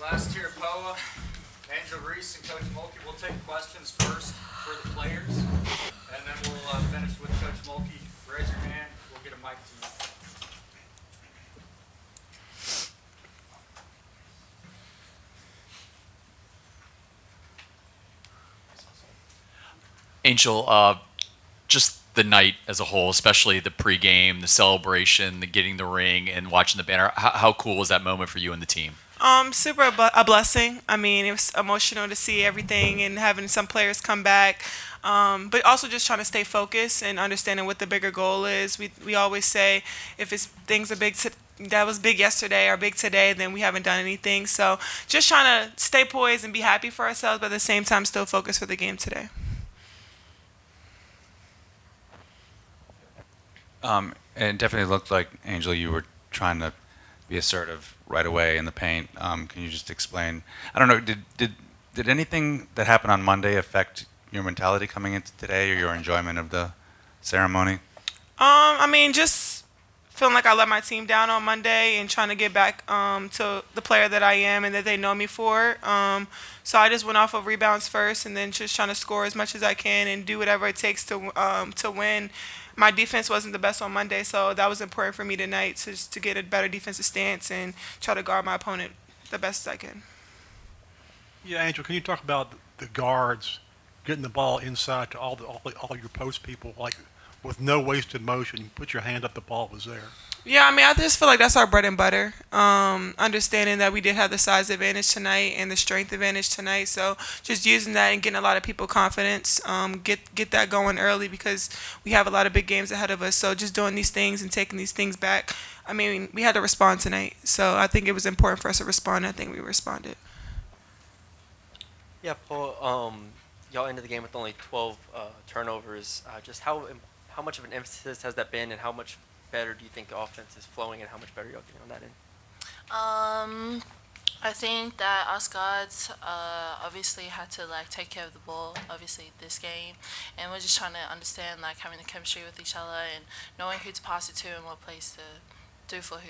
Last here, Poa, Angel, Reese, and Coach Mulkey. We'll take questions first for the players, and then we'll finish with Coach Mulkey. Raise your hand. We'll get a mic to you. Angel, just the night as a whole, especially the pregame, the celebration, the getting the ring, and watching the banner. How cool was that moment for you and the team? Super a blessing. I mean, it was emotional to see everything and having some players come back, but also just trying to stay focused and understanding what the bigger goal is. We always say if it's things are big that was big yesterday or big today, then we haven't done anything. So just trying to stay poised and be happy for ourselves, but at the same time still focus for the game today. It definitely looked like, Angel, you were trying to be assertive right away in the paint. Can you just explain? I don't know. Did anything that happened on Monday affect your mentality coming into today or your enjoyment of the ceremony? I mean, just feeling like I let my team down on Monday and trying to get back to the player that I am and that they know me for. So I just went off of rebounds first and then just trying to score as much as I can and do whatever it takes to win. My defense wasn't the best on Monday, so that was important for me tonight to get a better defensive stance and try to guard my opponent the best I can. Yeah, Angel, can you talk about the guards getting the ball inside to all your post people, like with no wasted motion? You put your hand up, the ball was there. Yeah, I mean, I just feel like that's our bread and butter. Understanding that we did have the size advantage tonight and the strength advantage tonight, so just using that and getting a lot of people confidence, get that going early because we have a lot of big games ahead of us. So just doing these things and taking these things back. I mean, we had to respond tonight, so I think it was important for us to respond. I think we responded. Yeah, Paul. Y'all ended the game with only 12 turnovers. Just how much of an emphasis has that been, and how much better do you think the offense is flowing, and how much better y'all getting on that end? I think that us guards obviously had to like take care of the ball, obviously this game, and we're just trying to understand like having the chemistry with each other and knowing who to pass it to and what plays to do for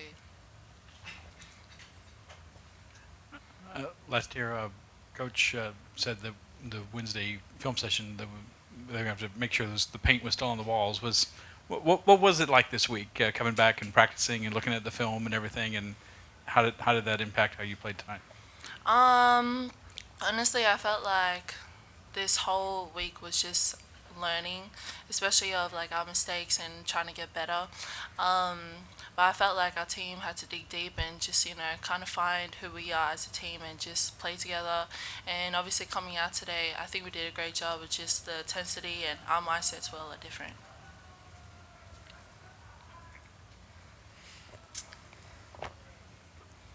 who. Last year, Coach said that the Wednesday film session that they have to make sure the paint was still on the walls. What was it like this week, coming back and practicing and looking at the film and everything, and how did that impact how you played tonight? Honestly, I felt like this whole week was just learning, especially of like our mistakes and trying to get better. But I felt like our team had to dig deep and just kind of find who we are as a team and just play together. And obviously coming out today, I think we did a great job with just the intensity, and our mindsets were a lot different.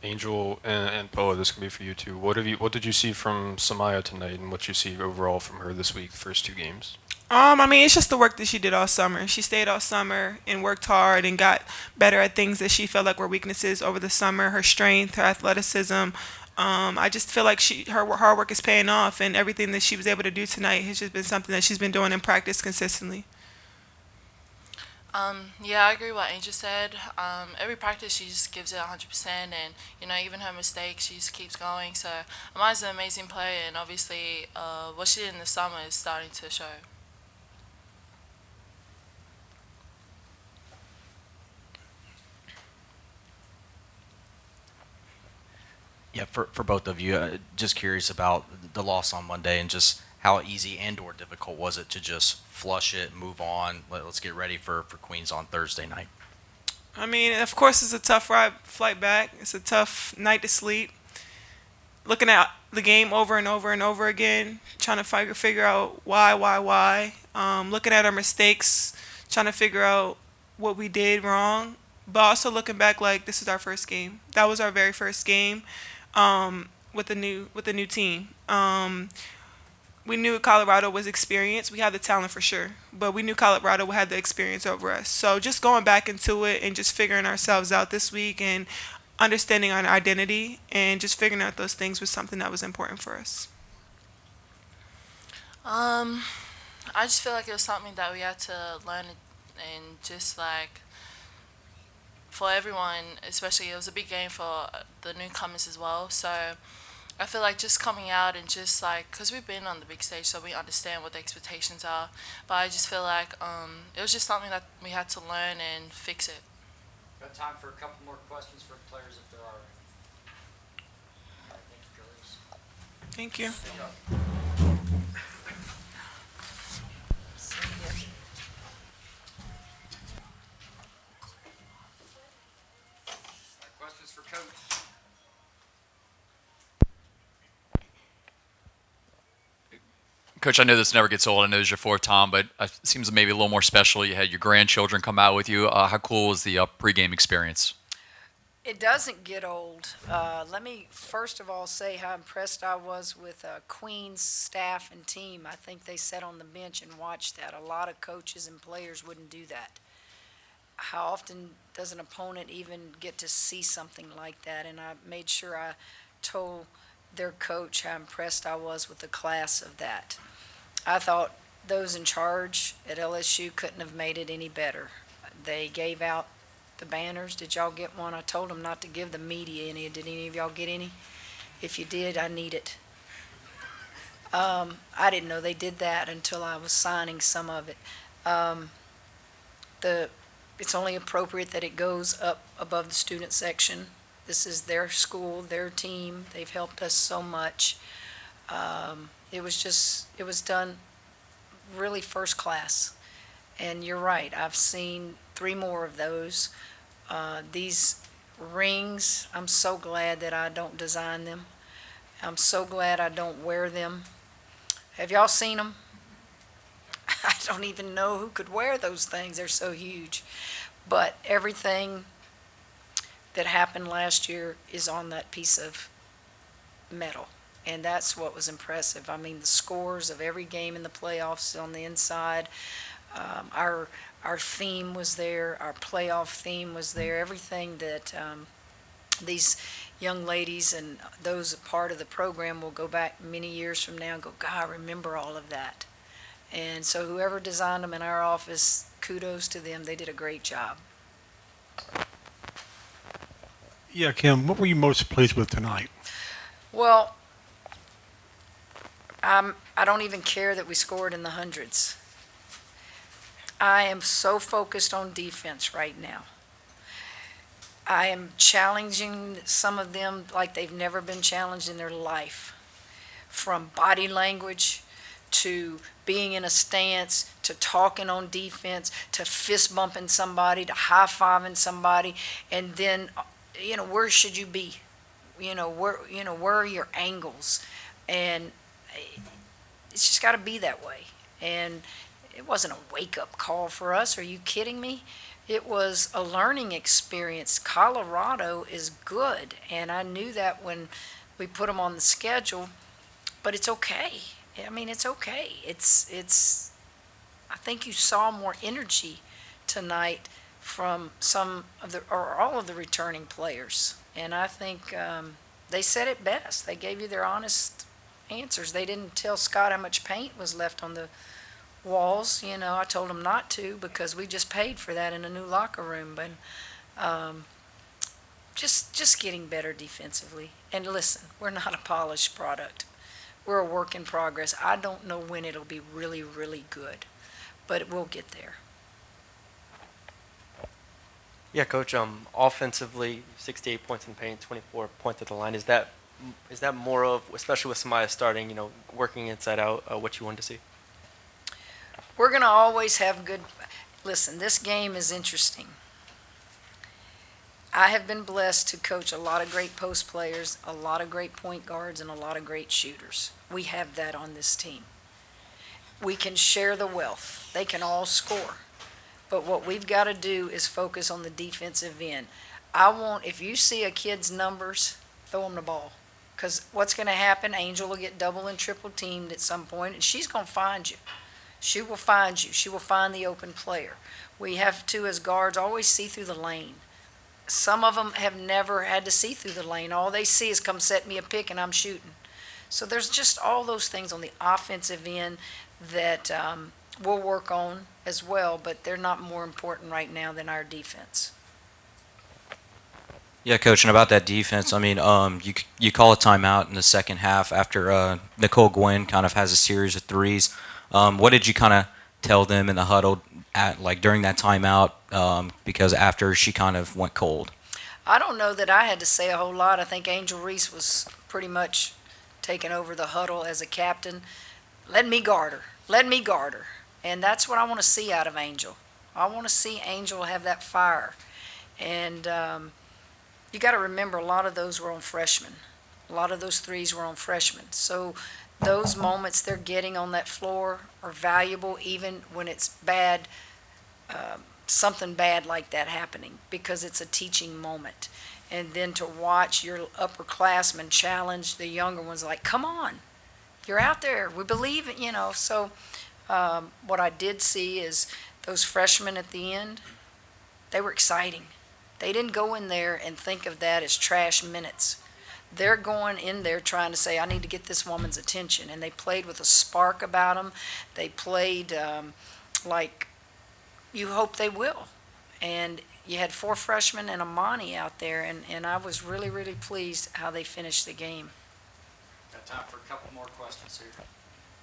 Angel and Poa, this can be for you too. What did you see from Samaya tonight, and what you see overall from her this week, the first two games? I mean, it's just the work that she did all summer. She stayed all summer and worked hard and got better at things that she felt like were weaknesses over the summer. Her strength, her athleticism. I just feel like her hard work is paying off, and everything that she was able to do tonight has just been something that she's been doing in practice consistently. Yeah, I agree with what Angel said. Every practice she just gives it 100%, and even her mistakes, she just keeps going. So Amaya's an amazing player, and obviously what she did in the summer is starting to show. Yeah, for both of you, just curious about the loss on Monday and just how easy and/or difficult was it to just flush it, move on, let's get ready for Queens on Thursday night. I mean, of course, it's a tough flight back. It's a tough night to sleep. Looking at the game over and over and over again, trying to figure out why. Looking at our mistakes, trying to figure out what we did wrong, but also looking back like this is our first game. That was our very first game with a new team. We knew Colorado was experienced. We had the talent for sure, but we knew Colorado had the experience over us. So just going back into it and just figuring ourselves out this week and understanding our identity and just figuring out those things was something that was important for us. I just feel like it was something that we had to learn, and just like for everyone, especially it was a big game for the newcomers as well. So I feel like just coming out and just like, cause we've been on the big stage, so we understand what the expectations are. But I just feel like it was just something that we had to learn and fix it. Got time for a couple more questions for players if there are any. All right, thank you, Reese. Thank you. All right, questions for Coach? Coach, I know this never gets old. I know it's your fourth time, but it seems maybe a little more special. You had your grandchildren come out with you. How cool was the pregame experience? It doesn't get old. Let me first of all say how impressed I was with Queen's staff and team. I think they sat on the bench and watched that. A lot of coaches and players wouldn't do that. How often does an opponent even get to see something like that? And I made sure I told their coach how impressed I was with the class of that. I thought those in charge at LSU couldn't have made it any better. They gave out the banners. Did y'all get one? I told them not to give the media any. Did any of y'all get any? If you did, I need it. I didn't know they did that until I was signing some of it. It's only appropriate that it goes up above the student section. This is their school, their team. They've helped us so much. It was done really first class. And you're right, I've seen 3 more of those. These rings, I'm so glad that I don't design them. I'm so glad I don't wear them. Have y'all seen them? I don't even know who could wear those things. They're so huge. But everything that happened last year is on that piece of metal. And that's what was impressive. I mean, the scores of every game in the playoffs on the inside. Our theme was there. Our playoff theme was there. Everything that these young ladies and those a part of the program will go back many years from now and go, God, I remember all of that. And so whoever designed them in our office, kudos to them. They did a great job. Yeah, Kim, what were you most pleased with tonight? Well, I don't even care that we scored in the hundreds. I am so focused on defense right now. I am challenging some of them like they've never been challenged in their life. From body language to being in a stance, to talking on defense, to fist bumping somebody, to high-fiving somebody, and then, where should you be? Where are your angles? And it's just got to be that way. And it wasn't a wake-up call for us. Are you kidding me? It was a learning experience. Colorado is good, and I knew that when we put them on the schedule, but it's okay. I mean, it's okay. It's. I think you saw more energy tonight from some of or all of the returning players, and I think they said it best. They gave you their honest answers. They didn't tell Scott how much paint was left on the walls. I told them not to because we just paid for that in a new locker room. But just getting better defensively. And listen, we're not a polished product. We're a work in progress. I don't know when it'll be really, really good, but we'll get there. Yeah, Coach. Offensively, 68 points in the paint, 24 points at the line. Is that more of, especially with Samaya starting, working inside out, what you want to see? We're going to always have good. Listen, this game is interesting. I have been blessed to coach a lot of great post players, a lot of great point guards, and a lot of great shooters. We have that on this team. We can share the wealth. They can all score. But what we've got to do is focus on the defensive end. If you see a kid's numbers, throw them the ball. Because what's going to happen, Angel will get double and triple teamed at some point, and she's going to find you. She will find you. She will find the open player. We have to, as guards, always see through the lane. Some of them have never had to see through the lane. All they see is come set me a pick and I'm shooting. So there's just all those things on the offensive end that we'll work on as well, but they're not more important right now than our defense. Yeah, coach, and about that defense, I mean, you call a timeout in the second half after Nicole Gwynn kind of has a series of threes. What did you kind of tell them in the huddle during that timeout? Because after she kind of went cold. I don't know that I had to say a whole lot. I think Angel Reese was pretty much taking over the huddle as a captain. Let me guard her. Let me guard her. And that's what I want to see out of Angel. I want to see Angel have that fire. And you got to remember, a lot of those were on freshmen. A lot of those threes were on freshmen. So those moments they're getting on that floor are valuable, even when it's bad, something bad like that happening, because it's a teaching moment. And then to watch your upperclassmen challenge the younger ones, like, come on, you're out there. We believe it, So what I did see is those freshmen at the end, they were exciting. They didn't go in there and think of that as trash minutes. They're going in there trying to say, I need to get this woman's attention. And they played with a spark about them. They played like you hope they will. And you had 4 freshmen and a Monty out there, and I was really, really pleased how they finished the game. Got time for a couple more questions here.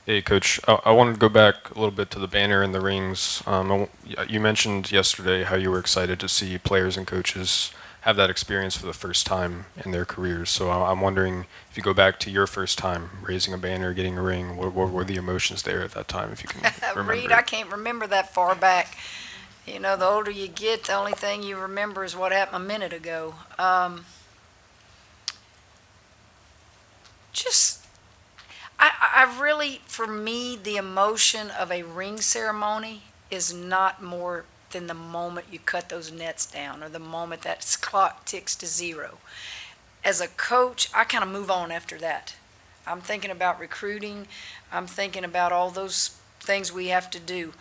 Hey, Coach. I wanted to go back a little bit to the banner and the rings. You mentioned yesterday how you were excited to see players and coaches have that experience for the first time in their careers. So I'm wondering if you go back to your first time raising a banner, getting a ring, what were the emotions there at that time, if you can remember? Reed, I can't remember that far back. The older you get, the only thing you remember is what happened a minute ago. I really, for me, the emotion of a ring ceremony is not more than the moment you cut those nets down or the moment that clock ticks to 0. As a coach, I kind of move on after that. I'm thinking about recruiting. I'm thinking about all those things we have to do.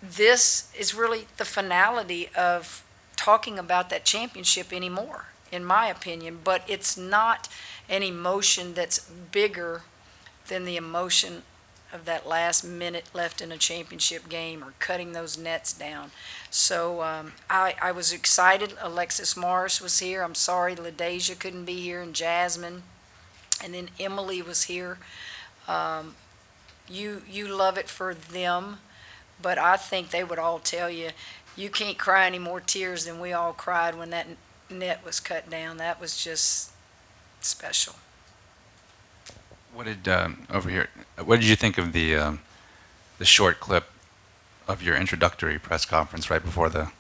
This is really the finality of talking about that championship anymore, in my opinion, but it's not an emotion that's bigger than the emotion of that last minute left in a championship game or cutting those nets down. So I was excited. Alexis Morris was here. I'm sorry LaDeja couldn't be here, and Jasmine. And then Emily was here. You love it for them, but I think they would all tell you, you can't cry any more tears than we all cried when that net was cut down. That was just special. What did over here? What did you think of the short clip of your introductory press conference right before the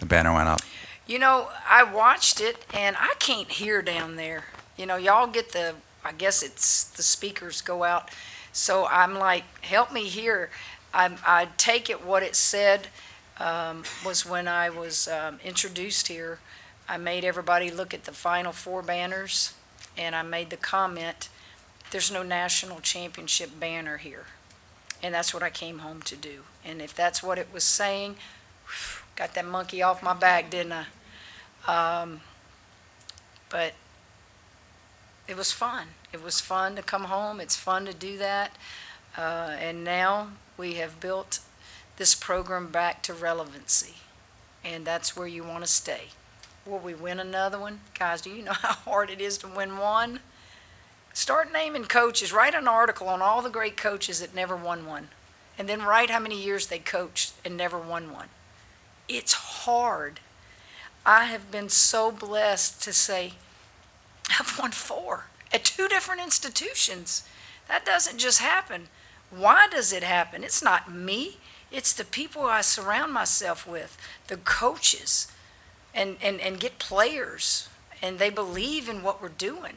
banner went up? I watched it, and I can't hear down there. Y'all get I guess it's the speakers go out. So I'm like, help me hear. I take it what it said was when I was introduced here, I made everybody look at the Final 4 banners, and I made the comment, there's no national championship banner here. And that's what I came home to do. And if that's what it was saying, got that monkey off my back, didn't I? But it was fun. It was fun to come home. It's fun to do that. And now we have built this program back to relevancy. And that's where you want to stay. Will we win another one? Guys, do you know how hard it is to win one? Start naming coaches. Write an article on all the great coaches that never won one. And then write how many years they coached and never won one. It's hard. I have been so blessed to say, I've won 4 at 2 different institutions. That doesn't just happen. Why does it happen? It's not me. It's the people I surround myself with, the coaches, and get players. And they believe in what we're doing.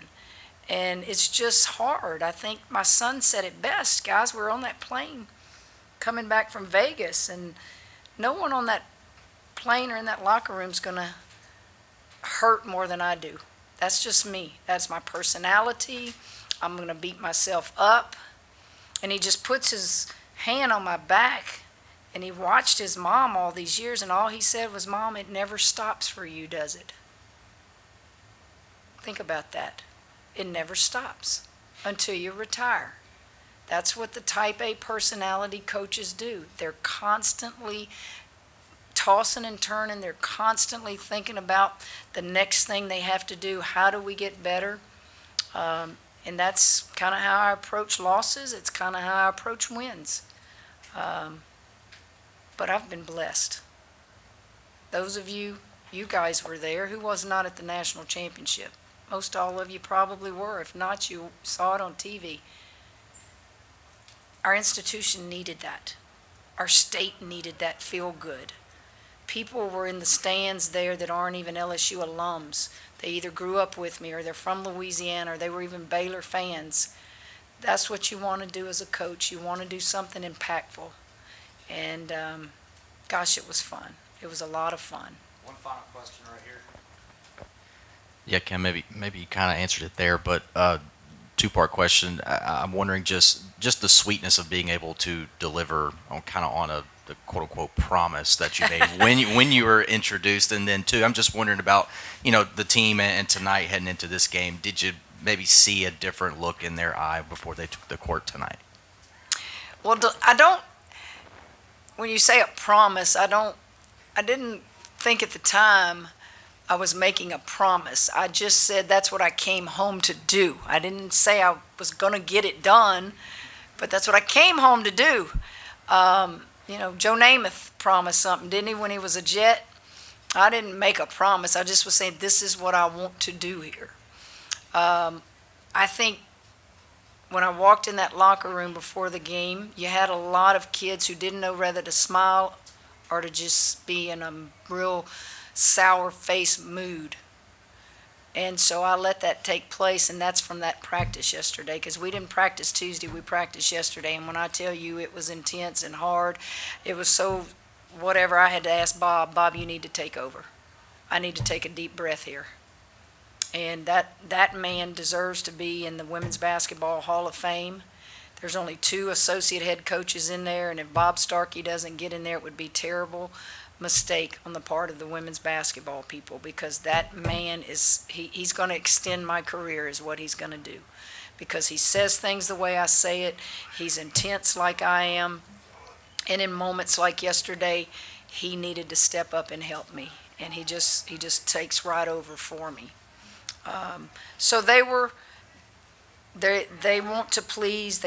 And it's just hard. I think my son said it best. Guys, we're on that plane coming back from Vegas, and no one on that plane or in that locker room is going to hurt more than I do. That's just me. That's my personality. I'm going to beat myself up. And he just puts his hand on my back, and he watched his mom all these years, and all he said was, Mom, it never stops for you, does it? Think about that. It never stops until you retire. That's what the type A personality coaches do. They're constantly tossing and turning. They're constantly thinking about the next thing they have to do. How do we get better? And that's kind of how I approach losses. It's kind of how I approach wins. But I've been blessed. Those of you guys were there. Who was not at the national championship? Most all of you probably were. If not, you saw it on TV. Our institution needed that. Our state needed that feel good. People were in the stands there that aren't even LSU alums. They either grew up with me or they're from Louisiana or they were even Baylor fans. That's what you want to do as a coach. You want to do something impactful. And gosh, it was fun. It was a lot of fun. One final question right here. Yeah, Kim, maybe you kind of answered it there, but two-part question. I'm wondering just the sweetness of being able to deliver on the quote-unquote promise that you made when you were introduced, and then two, I'm just wondering about the team and tonight heading into this game. Did you maybe see a different look in their eye before they took the court tonight? Well, I don't. When you say a promise, I didn't think at the time I was making a promise. I just said that's what I came home to do. I didn't say I was going to get it done, but that's what I came home to do. Joe Namath promised something, didn't he, when he was a Jet? I didn't make a promise. I just was saying this is what I want to do here. I think when I walked in that locker room before the game, you had a lot of kids who didn't know whether to smile or to just be in a real sour face mood. And so I let that take place, and that's from that practice yesterday, because we didn't practice Tuesday, we practiced yesterday. And when I tell you it was intense and hard, it was so whatever. I had to ask Bob, you need to take over. I need to take a deep breath here. And that man deserves to be in the Women's Basketball Hall of Fame. There's only 2 associate head coaches in there, and if Bob Starkey doesn't get in there, it would be terrible mistake on the part of the women's basketball people, because that man he's going to extend my career is what he's going to do, because he says things the way I say it. He's intense like I am, and in moments like yesterday, he needed to step up and help me, and he just takes right over for me. So they want to please.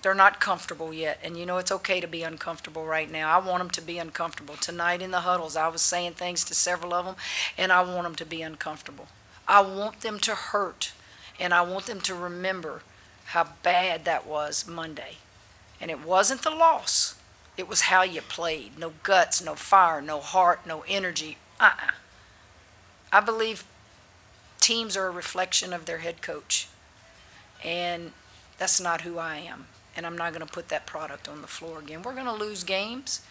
They're not comfortable yet. And it's okay to be uncomfortable right now. I want them to be uncomfortable. Tonight in the huddles, I was saying things to several of them, and I want them to be uncomfortable. I want them to hurt, and I want them to remember how bad that was Monday. And it wasn't the loss. It was how you played. No guts, no fire, no heart, no energy. I believe teams are a reflection of their head coach. And that's not who I am. And I'm not going to put that product on the floor again. We're going to lose games,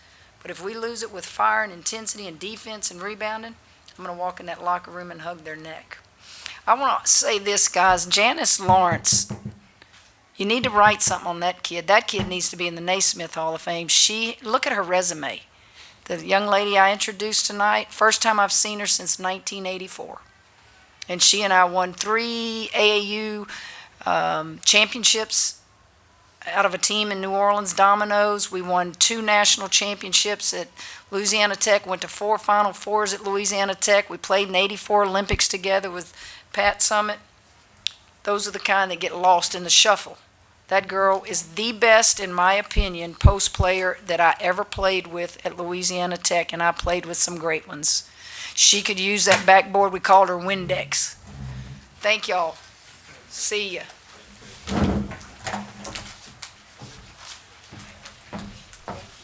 but if we lose it with fire and intensity and defense and rebounding, I'm going to walk in that locker room and hug their neck. I want to say this, guys. Janice Lawrence, you need to write something on that kid. That kid needs to be in the Naismith Hall of Fame. Look at her resume. The young lady I introduced tonight, first time I've seen her since 1984. And she and I won 3 AAU championships out of a team in New Orleans, Dominoes. We won 2 national championships at Louisiana Tech, went to 4 Final Fours at Louisiana Tech. We played in the '84 Olympics together with Pat Summitt. Those are the kind that get lost in the shuffle. That girl is the best, in my opinion, post player that I ever played with at Louisiana Tech, and I played with some great ones. She could use that backboard. We called her Windex. Thank y'all. See ya.